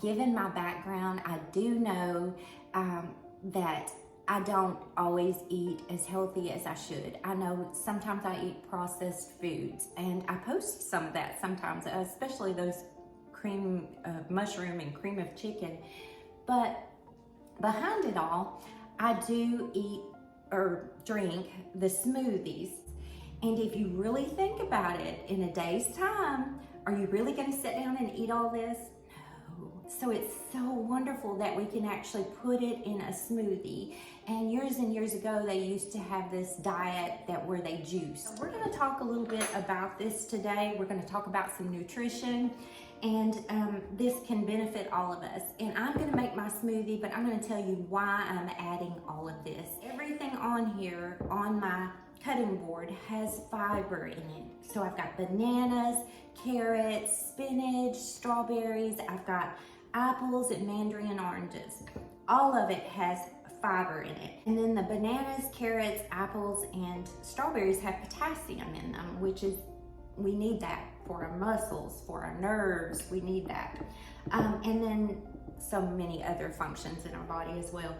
given my background, I do know that I don't always eat as healthy as I should. I know sometimes I eat processed foods, and I post some of that sometimes, especially those cream mushroom and cream of chicken. But behind it all, I do eat or drink the smoothies. And if you really think about it, in a day's time, are you really going to sit down and eat all this? No. So it's so wonderful that we can actually put it in a smoothie. And years ago, they used to have this diet where they juice. So we're going to talk a little bit about this today. We're going to talk about some nutrition, and this can benefit all of us. And I'm going to make my smoothie, but I'm going to tell you why I'm adding all of this. Everything on here on my cutting board has fiber in it. So I've got bananas, carrots, spinach, strawberries, I've got apples and mandarin oranges. All of it has fiber in it. And then the bananas, carrots, apples, and strawberries have potassium in them, which is, we need that for our muscles, for our nerves, we need that. And then so many other functions in our body as well.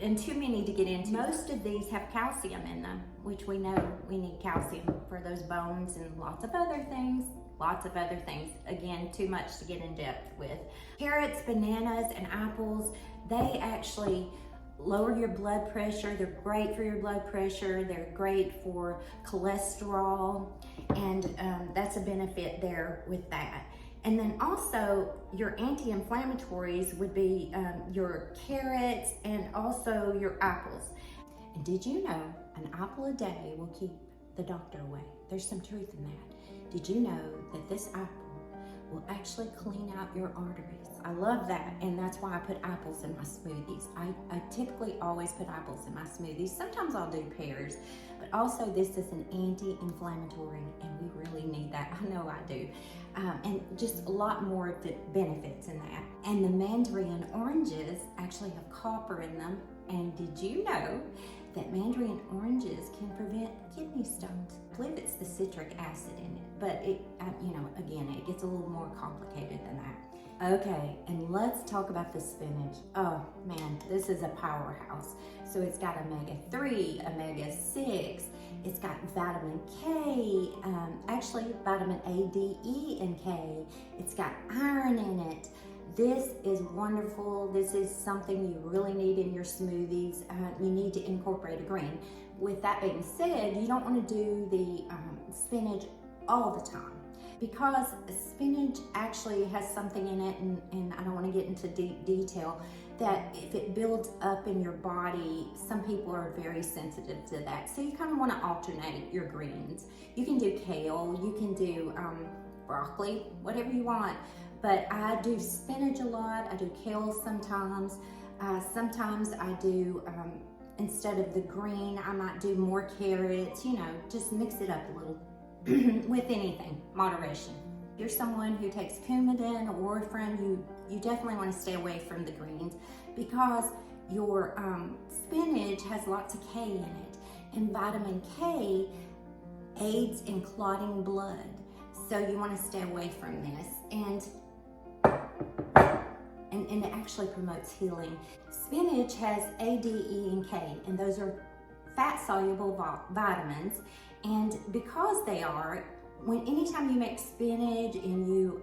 And too many to get into. Most of these have calcium in them, which we know we need calcium for those bones and lots of other things. Again, too much to get in depth with. Carrots, bananas, and apples, they actually lower your blood pressure. They're great for your blood pressure. They're great for cholesterol, and that's a benefit there with that. And then also your anti-inflammatories would be your carrots and also your apples. And did you know an apple a day will keep the doctor away? There's some truth in that. Did you know that this apple will actually clean out your arteries? I love that, and that's why I put apples in my smoothies. I typically always put apples in my smoothies. Sometimes I'll do pears, but also this is an anti-inflammatory, and we really need that. I know I do. And just a lot more of the benefits in that. And the mandarin oranges actually have copper in them. And did you know that mandarin oranges can prevent kidney stones? I believe it's the citric acid in it, but it, again, it gets a little more complicated than that. Okay, and let's talk about the spinach. Oh man, this is a powerhouse. So it's got omega-3, omega-6, it's got vitamin K, actually vitamin A, D, E, and K. It's got iron in it. This is wonderful. This is something you really need in your smoothies. You need to incorporate a green. With that being said, you don't want to do the spinach all the time, because spinach actually has something in it, and I don't want to get into deep detail, that if it builds up in your body, some people are very sensitive to that. So you kind of want to alternate your greens. You can do kale, you can do broccoli, whatever you want. But I do spinach a lot, I do kale sometimes. Sometimes I do, instead of the green, I might do more carrots, just mix it up a little. With anything, moderation. If you're someone who takes Coumadin or Warfarin, you definitely want to stay away from the greens, because your spinach has lots of K in it, and vitamin K aids in clotting blood. So you want to stay away from this, and it actually promotes healing. Spinach has A, D, E, and K, and those are fat-soluble vitamins. And because they are, anytime you make spinach and you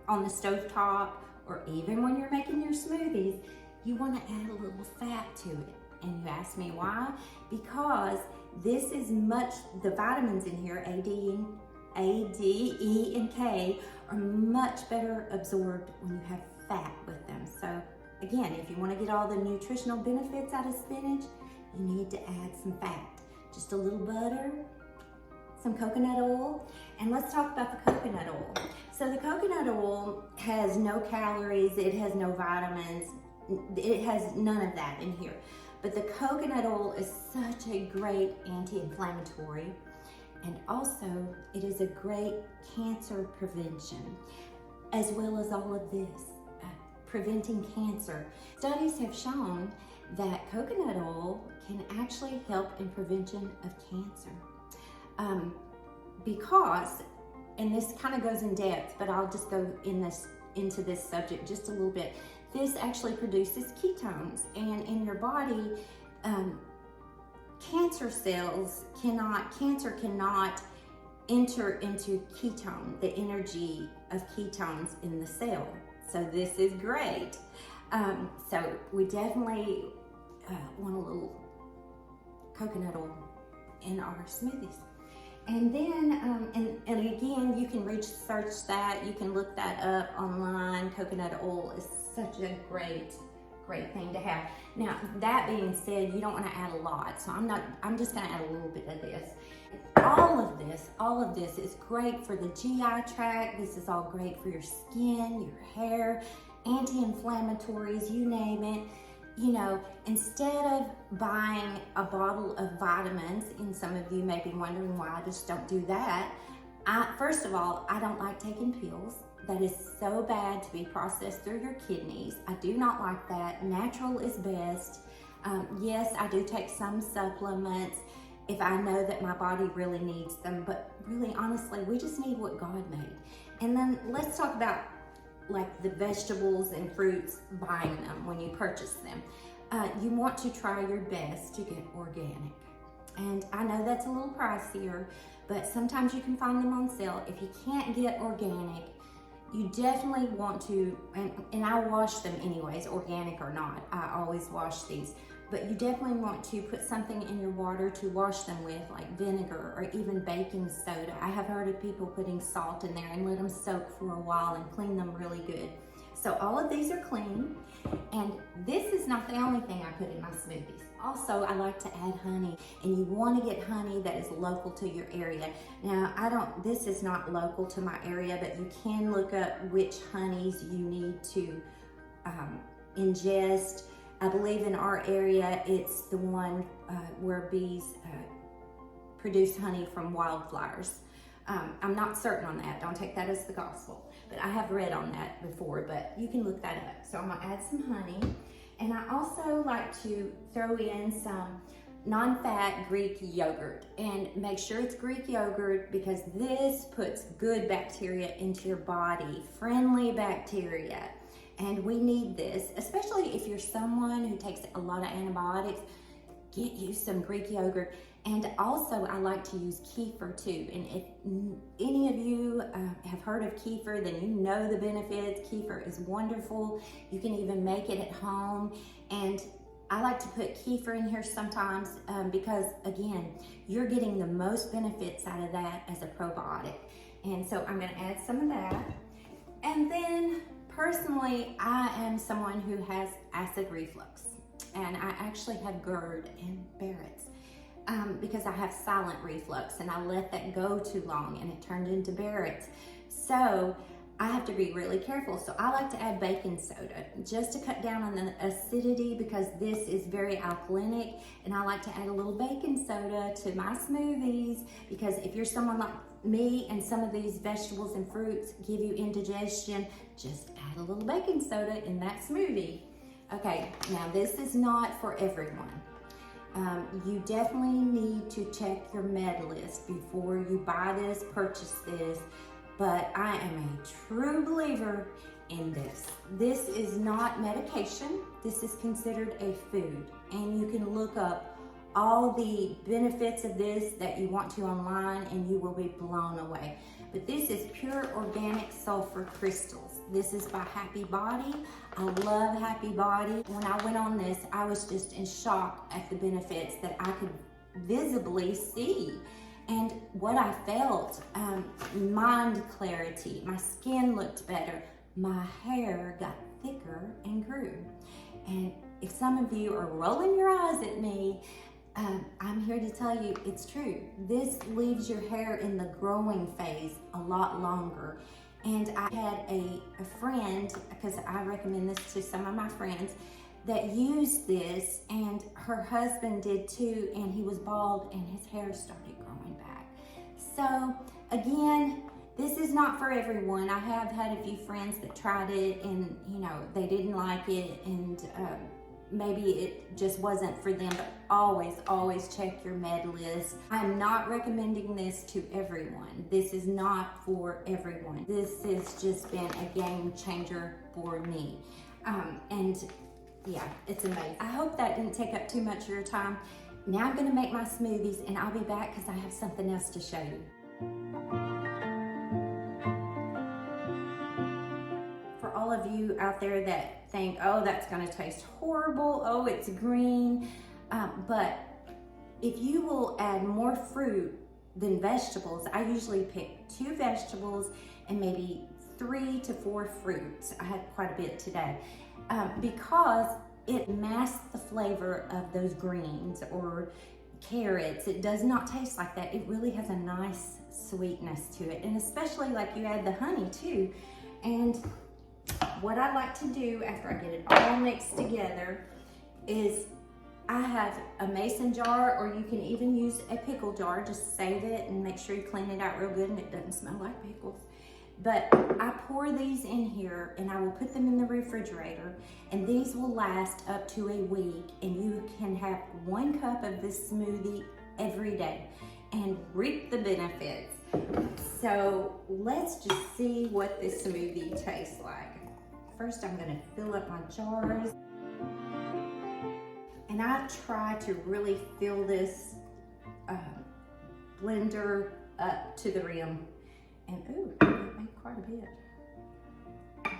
on the stovetop, or even when you're making your smoothies, you want to add a little fat to it. And you ask me why? Because this is the vitamins in here, A, D, E, and K, are much better absorbed when you have fat with them. So again, if you want to get all the nutritional benefits out of spinach, you need to add some fat. Just a little butter, some coconut oil, and let's talk about the coconut oil. So the coconut oil has no calories, it has no vitamins, it has none of that in here. But the coconut oil is such a great anti-inflammatory, and also it is a great cancer prevention, as well as all of this, preventing cancer. Studies have shown that coconut oil can actually help in prevention of cancer. Because, and this kind of goes in depth, but I'll just go in this into this subject just a little bit. This actually produces ketones, and in your body, cancer cannot enter into ketone, the energy of ketones in the cell. So this is great. So we definitely want a little coconut oil in our smoothies. And then, and again, you can research that. You can look that up online. Coconut oil is such a great thing to have. Now, that being said, you don't want to add a lot. So I'm just going to add a little bit of this. All of this is great for the GI tract. This is all great for your skin, your hair, anti-inflammatories, you name it. You know, instead of buying a bottle of vitamins, and some of you may be wondering why I just don't do that. First of all, I don't like taking pills. That is so bad to be processed through your kidneys. I do not like that. Natural is best. Yes, I do take some supplements if I know that my body really needs them, but really, honestly, we just need what God made. And then let's talk about like the vegetables and fruits, buying them when you purchase them. You want to try your best to get organic. And I know that's a little pricier, but sometimes you can find them on sale. If you can't get organic, you definitely want to, and I wash them anyways, organic or not. I always wash these. But you definitely want to put something in your water to wash them with, like vinegar or even baking soda. I have heard of people putting salt in there and let them soak for a while and clean them really good. So all of these are clean, and this is not the only thing I put in my smoothies. Also, I like to add honey, and you want to get honey that is local to your area. Now, this is not local to my area, but you can look up which honeys you need to ingest. I believe in our area, it's the one where bees produce honey from wildflowers. I'm not certain on that. Don't take that as the gospel. But I have read on that before, but you can look that up. So I'm gonna add some honey. And I also like to throw in some non-fat Greek yogurt. And make sure it's Greek yogurt, because this puts good bacteria into your body, friendly bacteria. And we need this, especially if you're someone who takes a lot of antibiotics. Get you some Greek yogurt. And also, I like to use kefir too. And if any of you have heard of kefir, then you know the benefits. Kefir is wonderful. You can even make it at home. And I like to put kefir in here sometimes because, again, you're getting the most benefits out of that as a probiotic. And so I'm gonna add some of that. And then, personally, I am someone who has acid reflux. And I actually have GERD and Barrett's because I have silent reflux, and I let that go too long and it turned into Barrett's. So I have to be really careful. So I like to add baking soda just to cut down on the acidity, because this is very alkalinic, and I like to add a little baking soda to my smoothies, because if you're someone like me and some of these vegetables and fruits give you indigestion, just add a little baking soda in that smoothie. Okay, now this is not for everyone. You definitely need to check your med list before you buy this, purchase this, but I am a true believer in this. This is not medication. This is considered a food, and you can look up all the benefits of this that you want to online, and you will be blown away. But this is pure organic sulfur crystals. This is by Happy Body. I love Happy Body. When I went on this, I was just in shock at the benefits that I could visibly see. And what I felt, mind clarity, my skin looked better, my hair got thicker and grew. And if some of you are rolling your eyes at me, I'm here to tell you it's true. This leaves your hair in the growing phase a lot longer. And I had a friend, because I recommend this to some of my friends, that used this, and her husband did too, and he was bald and his hair started growing back. So again, this is not for everyone. I have had a few friends that tried it, and they didn't like it, and maybe it just wasn't for them, but always check your med list. I'm not recommending this to everyone. This is not for everyone. This has just been a game changer for me. And yeah, it's amazing. I hope that didn't take up too much of your time. Now I'm gonna make my smoothies and I'll be back because I have something else to show you. For all of you out there that think, oh, that's gonna taste horrible, oh, it's green, but if you will add more fruit than vegetables, I usually pick 2 vegetables and maybe 3 to 4 fruits. I had quite a bit today because it masks the flavor of those greens or carrots. It does not taste like that. It really has a nice sweetness to it, and especially like you add the honey too. And what I like to do after I get it all mixed together is I have a mason jar, or you can even use a pickle jar. Just save it and make sure you clean it out real good and it doesn't smell like pickles. But I pour these in here and I will put them in the refrigerator, and these will last up to a week, and you can have 1 cup of this smoothie every day and reap the benefits. So let's just see what this smoothie tastes like. First, I'm gonna fill up my jars. And I try to really fill this blender up to the rim. And ooh, I made quite a bit. Okay.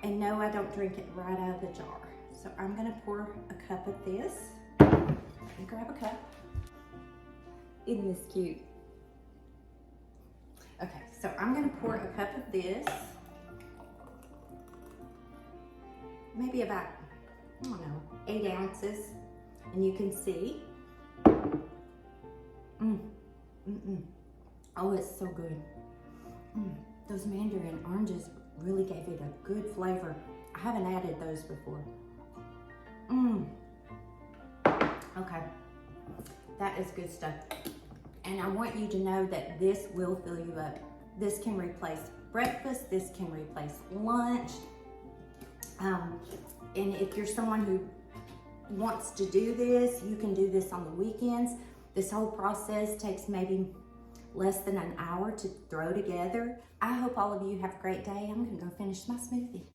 And no, I don't drink it right out of the jar. So I'm gonna pour a cup of this. And grab a cup. Isn't this cute? Okay, so I'm gonna pour a cup of this. Maybe about, I don't know, 8 ounces. And you can see. Oh, it's so good. Those mandarin oranges really gave it a good flavor. I haven't added those before. Okay, that is good stuff. And I want you to know that this will fill you up. This can replace breakfast, this can replace lunch. And if you're someone who wants to do this, you can do this on the weekends. This whole process takes maybe less than an hour to throw together. I hope all of you have a great day. I'm gonna go finish my smoothie.